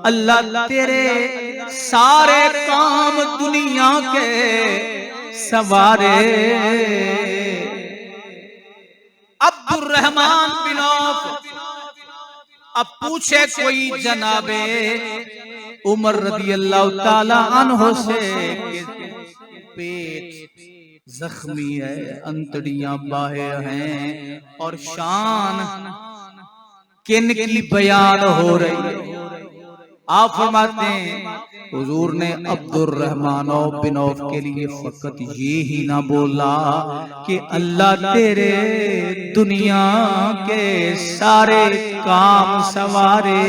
अल्लाह तेरे सारे काम दुनिया के सवारे। अब्दुर्रहमान बिन औफ अब पूछे कोई जनाबे उमर रज़ियल्लाहु ताला अन्हु से, पेट जख्मी है, अंतड़ियां बाहर हैं और शान किन की बयान हो रही है। आप फरमाते हैं हुजूर ने अब्दुर्रहमान बिन औफ के लिए फकत ये ही ना बोला कि अल्लाह तेरे दुनिया के सारे काम संवारे,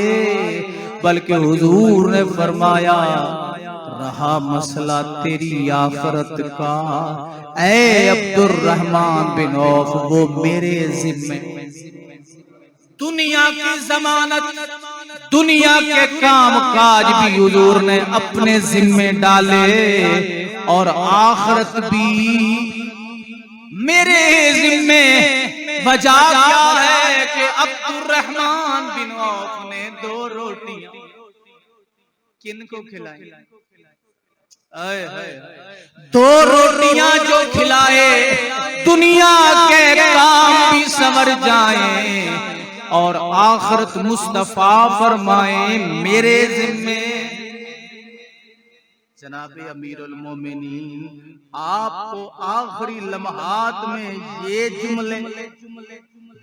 बल्कि हुजूर ने फरमाया रहा मसला तेरी आखिरत का, ऐ अब्दुर्रहमान बिन औफ वो मेरे जिम्मे। दुनिया की जमानत, दुनिया के काम काज भी हुजूर ने अपने जिम्मे डाले और आखिरत भी मेरे जिम्मे। वजह क्या है कि अब्दुर्रहमान बिन औफ ने 2 रोटियां किनको खिलाई? 2 रोटियां जो खिलाए, दुनिया के काम भी संवर जाए और आखिरत मुस्तफा फरमाए मेरे जिम्मे। जनाबे अमीरुल मोमिनीन आपको आखिरी लम्हात में ये जुमले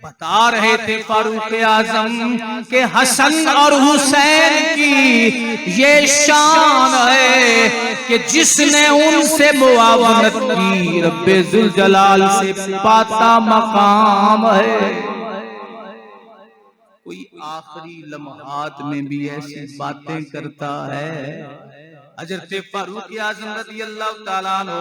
बता रहे थे फारूक आजम के हसन और हुसैन की ये शान है कि जिसने उनसे मुआवनत की रब्बे जुल जलाल से पाता मकाम है। कोई आखिरी लम्हात में भी ऐसी बातें करता है। हजरत फारूक आज़म रज़ियल्लाहु ताला अन्हु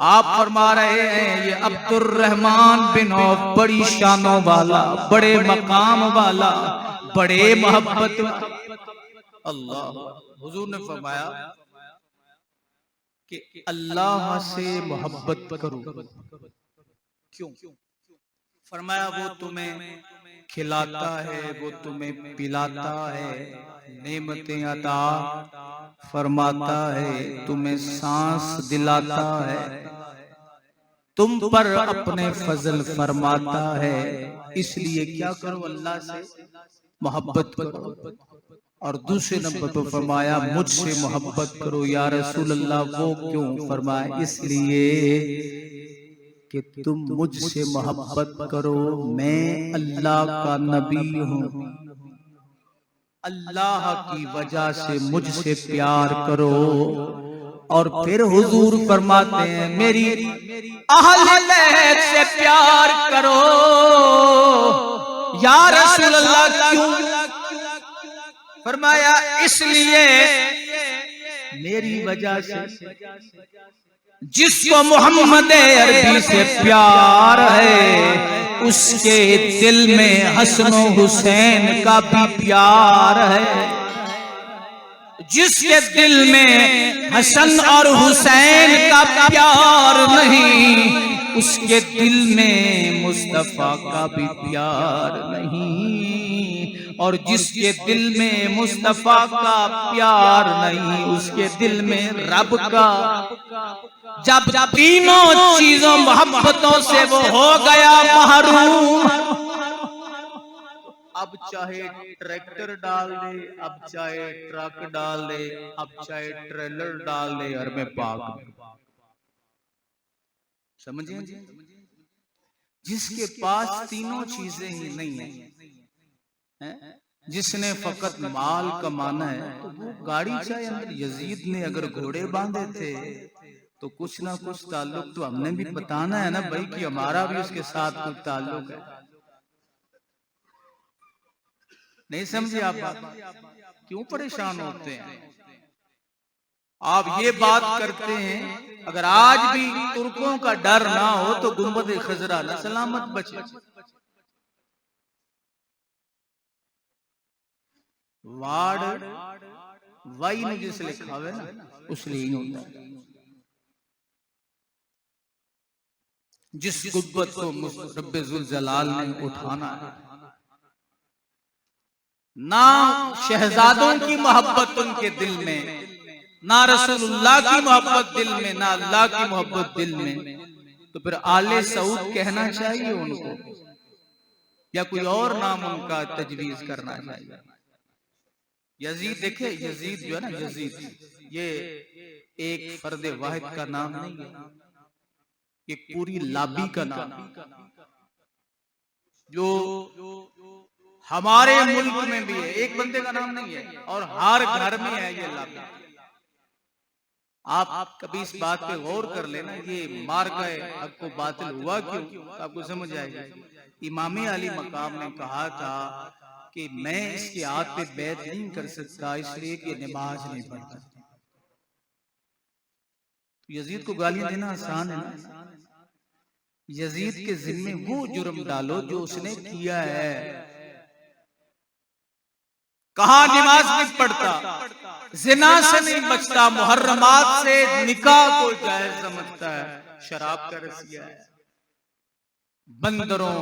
आप फरमा रहे हैं ये अब्दुर्रहमान बिन औफ बड़ी शानों वाला, बड़े मकाम वाला, बड़े मोहब्बत। अल्लाह हुजूर ने फरमाया कि अल्लाह से मोहब्बत करो। क्यों? फरमाया वो तुम्हें खिलाता है, वो तुम्हें पिलाता है, नेमतें अता फरमाता है, तुम्हें सांस दिलाता है, तुम पर अपने फजल फरमाता है। इसलिए क्या करो? अल्लाह से मोहब्बत करो। और दूसरे नंबर पर फरमाया मुझसे मोहब्बत करो या रसूल अल्लाह। वो क्यों? फरमाया इसलिए कि तुम मुझसे मोहब्बत करो, मैं अल्लाह का नबी हूँ, अल्लाह की वजह से मुझसे प्यार करो। और फिर हुजूर फरमाते हैं मेरी अहले बैत से प्यार करो। या रसूल अल्लाह क्यों? फरमाया इसलिए मेरी वजह से जिसको मोहम्मद अरबी से प्यार है उसके दिल में हसन हुसैन का भी प्यार है। जिसके दिल में हसन और हुसैन का प्यार नहीं उसके दिल में मुस्तफा का भी प्यार नहीं। और जिसके दिल में मुस्तफा का प्यार नहीं उसके दिल में रब का। जब तीनों चीजों मोहब्बतों से वो हो गया महरूम, अब चाहे ट्रैक्टर डाल दे, अब चाहे ट्रक डाल दे, अब चाहे ट्रेलर डाल दे, और मैं पाक। समझे? जिसके पास तीनों चीजें ही नहीं है, जिसने फकत माल कमाना है तो वो गाड़ी चाहे। अंदर यजीद ने अगर घोड़े बांधे थे तो कुछ ना कुछ ताल्लुक तो हमने भी बताना है ना भाई कि हमारा भी उसके साथ कुछ ताल्लुक है। नहीं समझे आप? क्यों परेशान होते हैं? आप ये बात करते हैं अगर आज भी तुर्कों का डर ना हो तो गुंबद खजरा ना सलामत बचे। वार्ड वाई ने जिसे लिखा हुआ है ना उसलिए ही होता है। जिस गुब्बत को रब्बे जुल जलाल ने उठाना है, ना शहजादों की मोहब्बत उनके दिल में, ना रसूलुल्लाह की मोहब्बत दिल में, ना अल्लाह की मोहब्बत दिल में, तो फिर आले सऊद कहना चाहिए उनको या कोई और नाम उनका तजवीज करना चाहिए? यजीद देखे, यजीद जो है ना, यजीद ये एक फर्द वाहिद का नाम नहीं है, ये पूरी लाबी का नाम है, जो हमारे मुल्क में भी है, एक बंदे का नाम नहीं है और हर घर में है ये लाबी। आप कभी इस बात पे गौर कर लेना, ये मार गए आपको बातिल हुआ क्यों, तो आपको समझ आएगा। इमाम अली मकाम ने कहा था कि मैं इसके हाथ पे बैत नहीं कर सकता इसलिए कि नमाज नहीं पढ़ता। तो यजीद को गालियां देना आसान है ना। यजीद के जिम्मे वो जुर्म डालो जो उसने किया है। कहा नमाज नहीं पढ़ता, जिना से नहीं बचता, मुहर्रमात से निकाह को जायज समझता है, शराब का रसिया है, बंदरों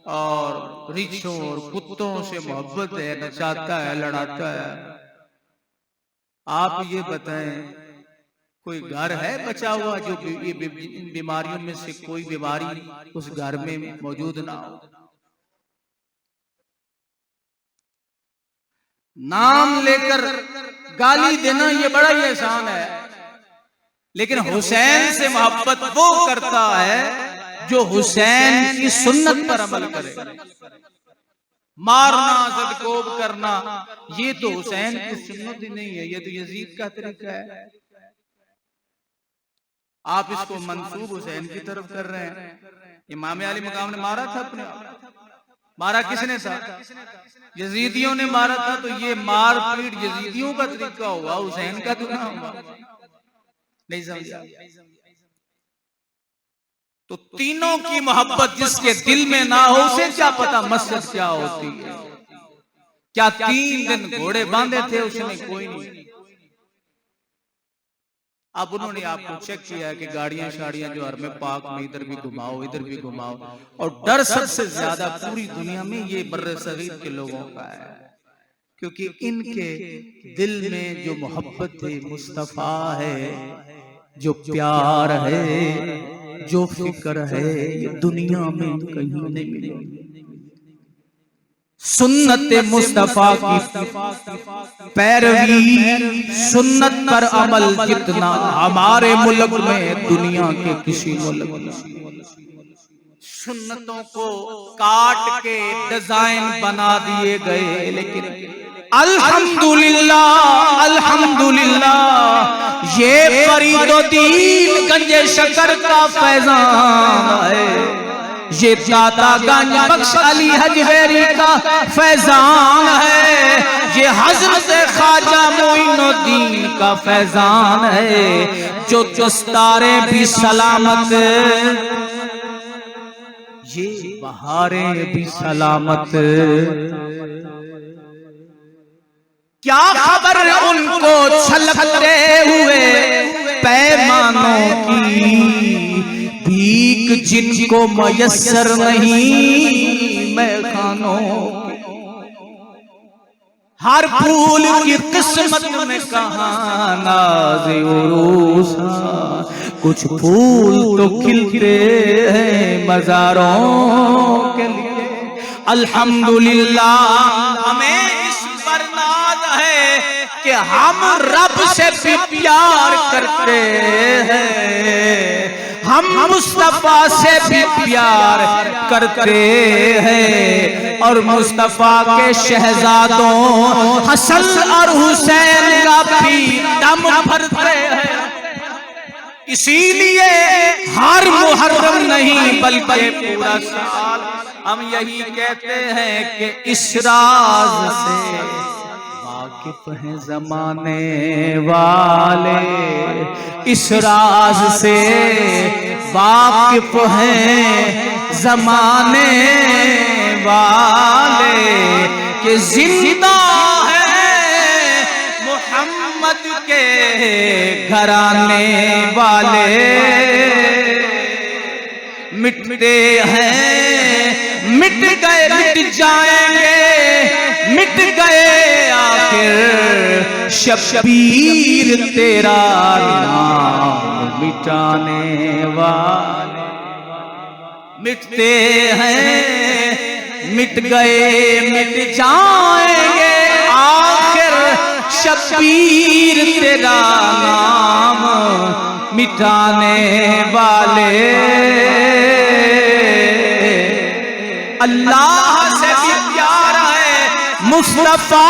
और रिछों और कुत्तों से मोहब्बत है, नचाता है, लड़ाता है। आप ये बताएं कोई घर है बचा हुआ जो ये बीमारियों में से कोई बीमारी उस घर में मौजूद ना हो। नाम लेकर गाली देना ये बड़ा ही आसान है, लेकिन हुसैन से मोहब्बत वो करता है जो हुसैन की सुन्नत पर अमल करे। मारना, ज़दकोब करना, ये तो हुसैन की सुन्नत ही नहीं है, ये तो यजीद का तरीका है। आप इसको मंसूब हुसैन की तरफ कर रहे हैं। इमाम अली मकाम ने मारा था अपने, मारा किसने था? यजीदियों ने मारा था। तो ये मार पीट यजीदियों का तरीका हुआ, हुसैन का तो ना हुआ। नहीं समझा? तो तीनों की मोहब्बत जिसके दिल में ना हो उसे क्या पता मस्जिद क्या होती है। क्या 3 दिन घोड़े बांधे थे उसने? कोई नहीं। अब उन्होंने आपको चेक किया कि गाड़ियां शाड़ियां जो हर में पाक में इधर भी घुमाओ इधर भी घुमाओ, और डर सबसे ज्यादा पूरी दुनिया में ये बर्रे सगीर के लोगों का है, क्योंकि इनके दिल में जो मोहब्बत है, मुस्तफा है, जो प्यार है, जो फिक्र है, ये दुनिया में कहीं नहीं मिलेगी। सुन्नत मुस्तफा की पैरवी, सुन्नत पर अमल जितना हमारे मुल्क में दुनिया के किसी मुल्क में। सुन्नतों को काट के डिजाइन बना दिए गए, लेकिन अल्हम्दुलिल्लाह अल्हम्दुलिल्लाह ये फरीदुद्दीन गंजे शकर का फैजान है, ये दातागंज बख्श अली हजवेरी का फैजान है, ये हजरत ख्वाजा मोइनुद्दीन का फैजान है, जो दस्तारे भी सलामत, ये बहारें भी सलामत। क्या खबर उनको छलकते हुए पैमानों की, भीख जिनको मयस्सर नहीं मैखानों की। हर फूल की किस्मत में कहाँ नाज़े उरूस, कुछ फूल तो खिलते हैं मज़ारों के लिए। अल्हम्दुलिल्लाह हमें इस पर नाज़ है कि हम रब से भी प्यार करते हैं, हम मुस्तफा से भी प्यार करते हैं, और मुस्तफा के शहजादों हसन और हुसैन का भी दम भरते हैं। इसीलिए हर मुहर्रम नहीं बल्कि पूरा साल हम यही कहते हैं कि इस राज से वाकिफ हैं ज़माने वाले, इस राज से वाकिफ हैं ज़माने वाले, कि जिंदा है मोहम्मद के घराने वाले, मिटते हैं मिट गए मिट जाएंगे, मिट गए आखिर शब्बीर तेरा नाम मिटाने वाले। मिटते हैं मिट गए मिट जाएंगे आखिर शब्बीर तेरा नाम मिटाने वाले, अल्लाह से भी प्यार है, मुस्तफा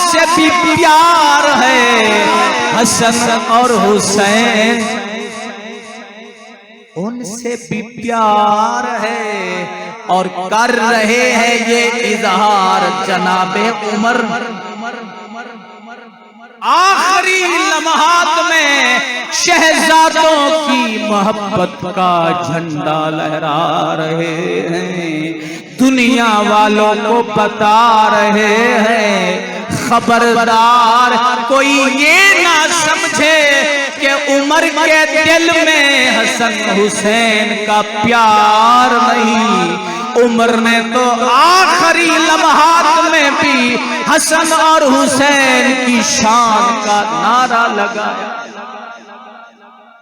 से भी प्यार है, हसन और हुसैन उनसे भी प्यार है। और कर रहे हैं ये इजहार जनाबे उमर आखिरी लम्हात में शहजादों की मोहब्बत का झंडा लहरा रहे हैं, दुनिया वालों को बता रहे हैं खबरदार कोई ये ना समझे कि उमर के दिल में हसन हुसैन का प्यार नहीं। उमर ने तो आखिरी लम्हात में भी हसन और हुसैन की शान का नारा लगाया।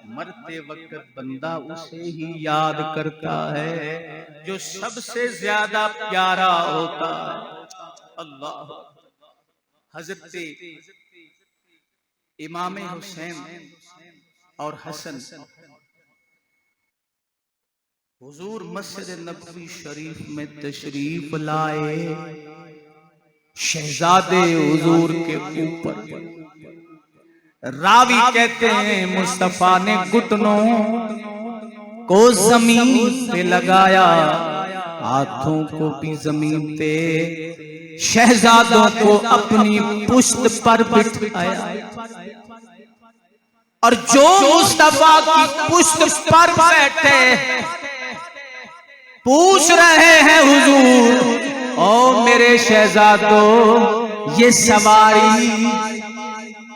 मरते वक्त बंदा उसे ही याद करता है जो सबसे ज्यादा प्यारा होता है। अल्लाह। हजरत इमाम हुसैन और हसन हुजूर मस्जिद नबवी शरीफ में तशरीफ लाए, शहजादे हुजूर के ऊपर। रावी कहते हैं मुस्तफा ने घुटनों को जमीन पे लगाया, हाथों को भी जमीन पे, शहजादों को अपनी पुश्त पर बिठाया। और जो मुस्तफा की पुश्त पर बैठे पूछ रहे हैं हुजूर ओ मेरे शहजादों ये सवारी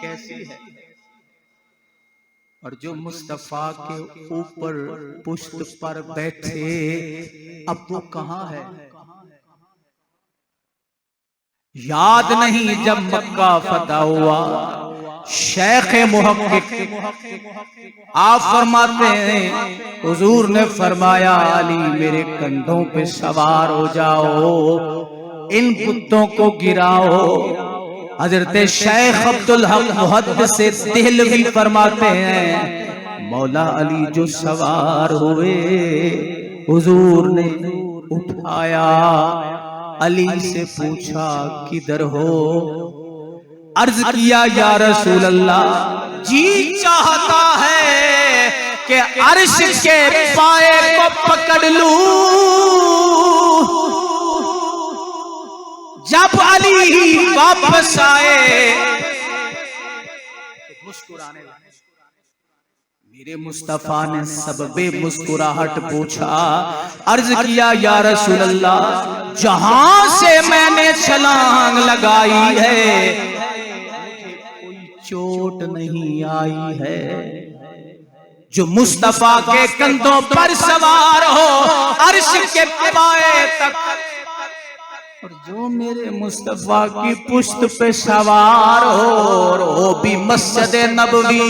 कैसी है। और जो मुस्तफा के ऊपर पुश्त पर बैठे अब वो कहां है। याद नहीं जब मक्का फतह हुआ, शेख मुहक्किक आप फरमाते हैं हुजूर ने फरमाया अली मेरे कंधों पे सवार हो जाओ, इन कुत्तों को गिराओ। हजरत शेख अब्दुल हक मुहद्दिस देहलवी फरमाते हैं मौला अली जो सवार हुए हुजूर ने उठाया, अली से पूछा किधर हो, अर्ज किया या रसूल अल्लाह जी चाहता है कि अर्श के पाए को पकड़ लूं। जब अली वापस आए तो मुस्कुराने लगे। मेरे मुस्तफा ने सबबे मुस्कुराहट पूछा, अर्ज किया या रसूल अल्लाह जहां से मैंने छलांग लगाई है चोट नहीं आई है। जो मुस्तफा के कंधों पर सवार हो अर्श के पाए तक, और जो मेरे मुस्तफा की पुश्त पे सवार हो और वो भी मस्जिद नबवी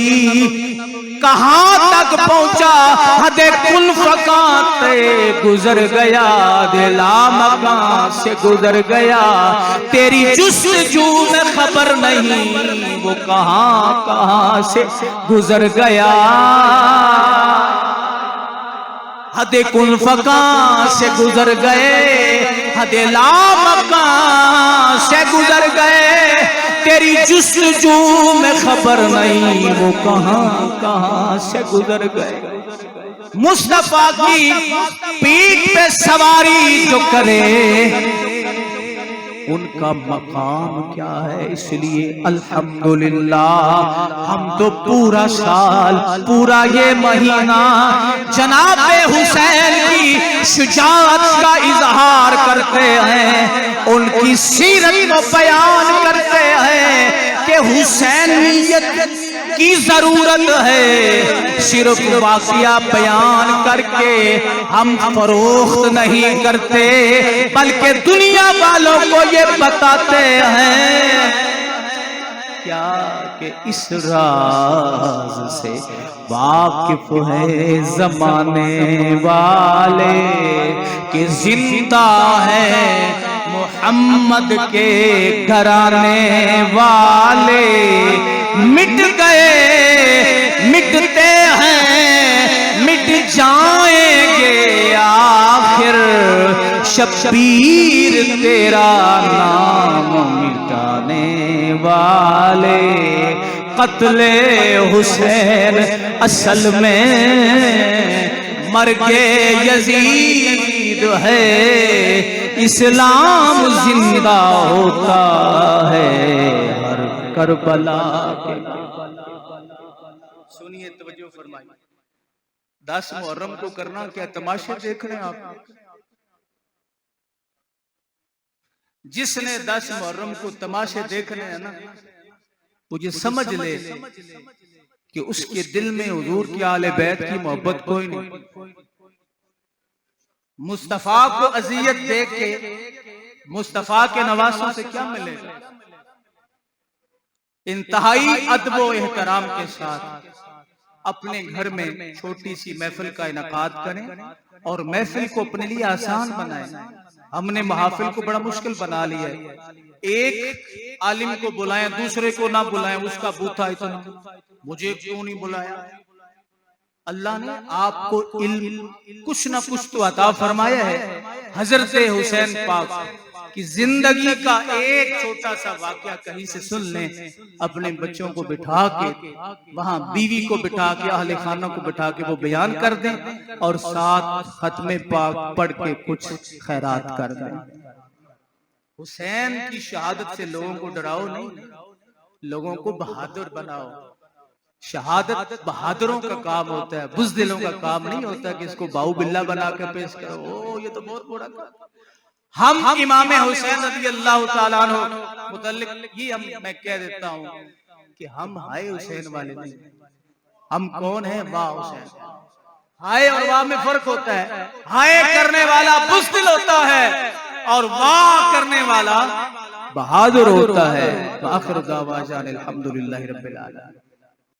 कहां तक पहुंचा, हदे कुल्फका से गुजर गया, दिला मकान से गुजर गया, तेरी जुस्तजू में खबर नहीं वो कहां से गुजर गया। हदे कुल्फका से गुजर गए, हदे लामका से गुजर गए, तेरी जुस्तजू में खबर नहीं वो कहां से गुजर गए। मुस्तफा की पीठ पे सवारी जो करे उनका मकाम क्या है। इसलिए अल्हम्दुलिल्लाह हम तो पूरा साल पूरा ये महीना जनाबे हुसैन की शुजाअत का इजहार करते हैं, उनकी सीरत को बयान करते हैं कि हुसैनियत की जरूरत है। सिर्फ वाक़िया बयान करके हम फरोख्त नहीं करते, बल्कि दुनिया वालों को ये बताते हैं क्या कि इस राज से वाकिफ है जमाने वाले कि जिंदा है मोहम्मद के घराने वाले। मिट गए, मिटते हैं, मिट जाएंगे आखिर, शब्बीर तेरा नाम मिटाने वाले। कत्ले हुसैन असल में मर्गे यजीद है, इस्लाम जिंदा होता है हर करबला के। सुनिए, तवज्जो फरमाइए। 10 मुहर्रम को करना क्या तमाशे देख रहे हैं आप? जिसने 10 मुहर्रम को तमाशे देखने हैं ना, मुझे समझ ले कि उसके दिल में हुजूर की आले बैत की मोहब्बत कोई नहीं। मुस्तफा को अजियत देख के मुस्तफा के नवासों से क्या मिलेगा? इंतहाई अदब व एहतराम के साथ अपने घर में छोटी सी महफिल का इनकाद करें और महफिल को अपने लिए आसान बनाएं। हमने महफिल को बड़ा मुश्किल बना लिया है। एक आलिम को बुलाएं, दूसरे को ना बुलाएं, उसका बूथा इतना, मुझे क्यों नहीं बुलाया? अल्लाह ने आपको इल्म कुछ ना कुछ तो अता फरमाया है। हजरत हुसैन पाक की जिंदगी का एक छोटा सा वाकया कहीं से सुन लें, अपने बच्चों को बिठा के, वहां बीवी को बिठा के, अहले खाना को बिठा के वो बयान कर दें और साथ खत्मे पाक पढ़ के कुछ खैरात कर दें। हुसैन की शहादत से लोगों को डराओ नहीं, लोगों को बहादुर बनाओ। शहादत बहादुरों का काम होता है, बुज़दिलों का काम नहीं होता कि इसको बाऊ बिल्ला बना के पेश करो। ओ, ये तो बहुत बुरा काम। हम इमाम हुसैन रज़ियल्लाहु ताला अन्हु मुतल्लिक ये मैं कह देता हूँ कि हम हाय हुसैन वाले नहीं, हम कौन है? वाह हुसैन। हाय और वाह में फर्क होता है। हाय करने वाला बुज़दिल होता है और वाह करने वाला बहादुर होता है। आखिर दावा अल्हम्दुलिल्लाहि रब्बिल आलमीन।